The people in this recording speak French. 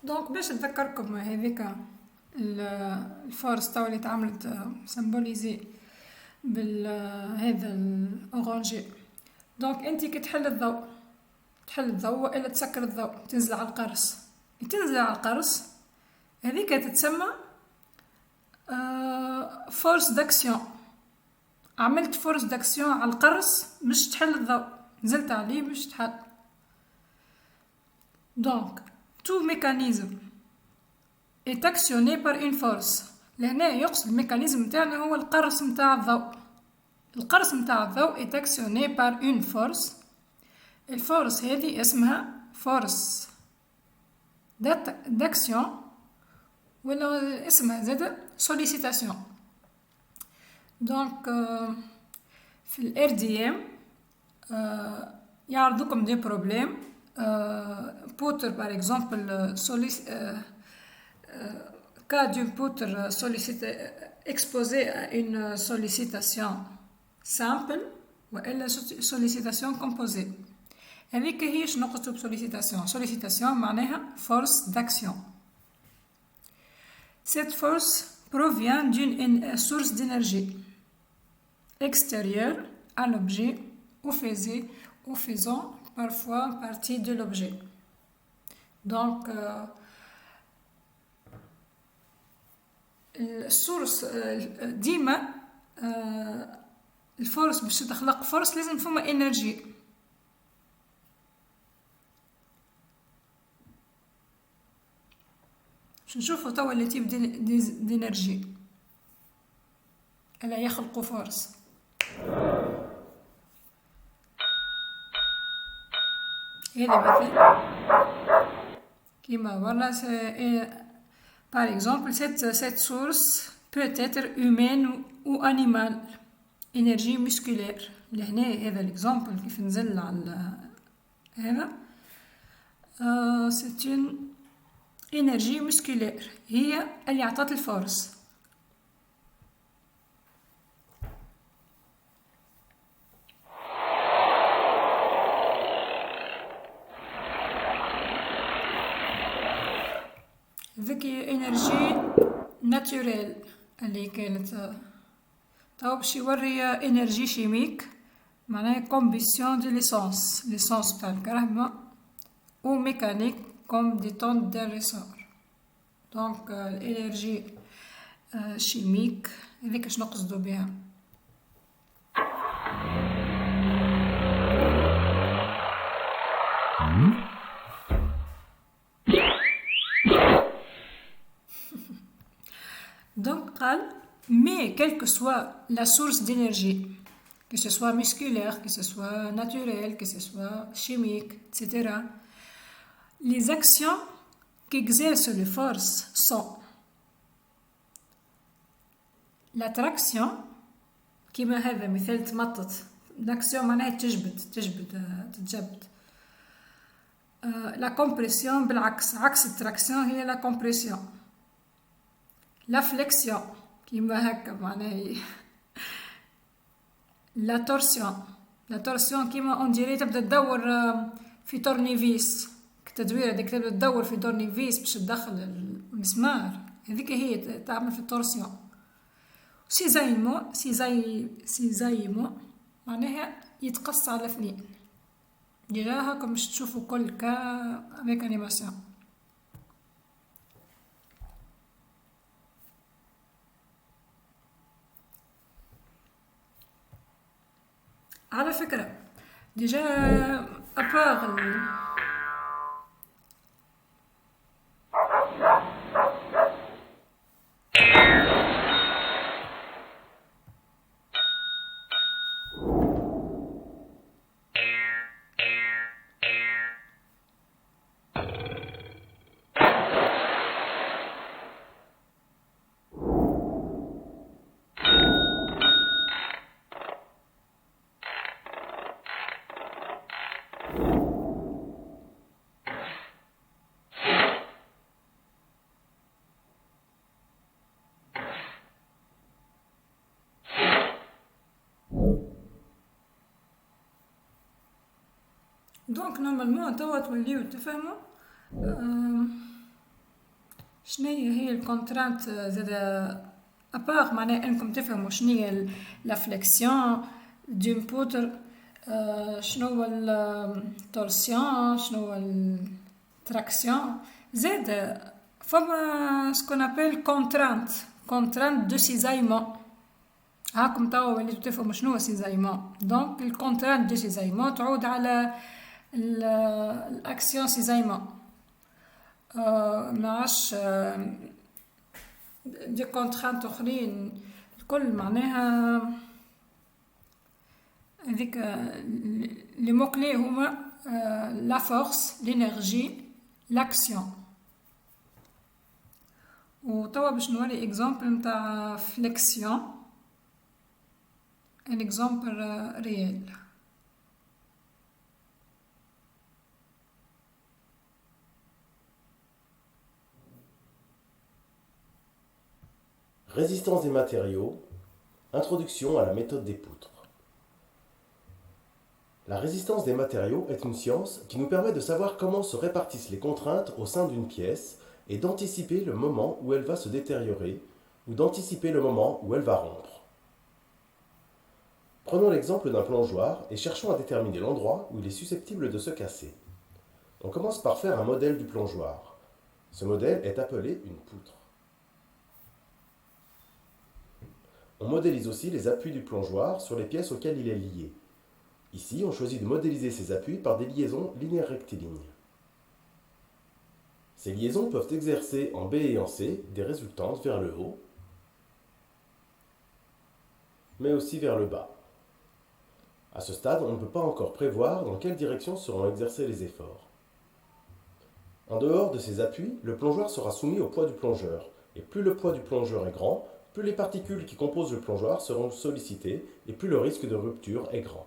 دونك باش نذكركم هذيك الفارس توا اللي تعملت سمبوليزي بال هذا الاورانجي. دونك انت كي تحل الضوء والا تسكر الضوء تنزل على القرص، تنزل على القرص هذيك تتسمى فورس داكسيون. عملت فورس داكسيون على القرص باش تحل الضوء، نزلت عليه باش تحل. دونك tout mécanisme est actionné par une force. لهنا يقصد الميكانيزم تاعنا هو القرص متاع الضوء. القرص متاع الضوء est actionné par une force. الفورس هذه اسمها فورس d'action ولا اسمها زاد sollicitation. دونك في ال RDM يعرضوكم دي بروبليم. poutre par exemple cas d'une poutre exposée à une sollicitation simple وإلا sollicitation composée. هذيك هي شنو نقصدو بسوليسيتاسيون؟ سوليسيتاسيون معناها force d'action. Cette force provient d'une source d'énergie extérieure à l'objet ou faisant parfois partie de l'objet. Donc السورس ديما الفورس باش تخلق فورس لازم فما انرجي. باش نشوفوا توا اللي تيب دي انرجي الا يخلقوا فورس. هذا مثلا كيما ورنا par exemple cette source peut être humaine ou animale. énergie musculaire لهنا هذا l'exemple كيف نزل على هذا c'est une énergie musculaire هي اللي عطات الفورس. ذكي انرجي ناتوريل اللي كانت تو باش يوري انرجي شيميك معناها كومبيسيون دي ليسونس تاع الكهرباء او ميكانيك كوم دي طون دي ريسور. دونك الانرجي شيميك هذيك شنو نقصدو بها؟ Donc, mais quelle que soit la source d'énergie, que ce soit musculaire, que ce soit naturel, que ce soit chimique, etc., les actions qu'exercent les forces sont l'attraction, كما هذا مثال تمطط، l'action معناها تجبد تتجبد. La compression بالعكس، عكس التراكسيون هي la compression. La flexion كيما هكا معناها la torsion كيما on dirait تبدا تدور في تورنيفيس، كتدوير هذيك تبدا تدور في تورنيفيس باش تدخل المسمار، هذيك هي تعمل في التورسيون. سيزايمو معناها يتقص على اثنين. ديجا هاكم باش تشوفوا كل كا افيك انيماسيون. على فكرة ديجا أبار دونك نورمالمون توا توليو تفهموا شنيا هي الكونترانت زادا ابار معناها انكم تفهموا شنيا لا فليكسيون دون بوتر، شنو هو التورسيون، شنو هو التراكسيون، زاد فما سكون ابل كونترانت دو سيزايمون. هاكم توا وليتو تفهموا شنو هو سيزايمون. دونك الكونترانت دو سيزايمون تعود على الاكسيون سيزايمون. معاش دي كونترانت اخرين الكل معناها هذيك لي مو كلي هما لا فورس، لينيرجي، لاكسيون. وتوا باش نوري اكزامبل نتاع فليكسيون، ان اكزامبل ريال. Résistance des matériaux, introduction à la méthode des poutres. La résistance des matériaux est une science qui nous permet de savoir comment se répartissent les contraintes au sein d'une pièce et d'anticiper le moment où elle va se détériorer ou d'anticiper le moment où elle va rompre. Prenons l'exemple d'un plongeoir et cherchons à déterminer l'endroit où il est susceptible de se casser. On commence par faire un modèle du plongeoir. Ce modèle est appelé une poutre. On modélise aussi les appuis du plongeoir sur les pièces auxquelles il est lié. Ici, on choisit de modéliser ces appuis par des liaisons linéaires rectilignes. Ces liaisons peuvent exercer en B et en C des résultantes vers le haut, mais aussi vers le bas. À ce stade, on ne peut pas encore prévoir dans quelle direction seront exercés les efforts. En dehors de ces appuis, le plongeoir sera soumis au poids du plongeur, et plus le poids du plongeur est grand, plus les particules qui composent le plongeoir seront sollicitées et plus le risque de rupture est grand.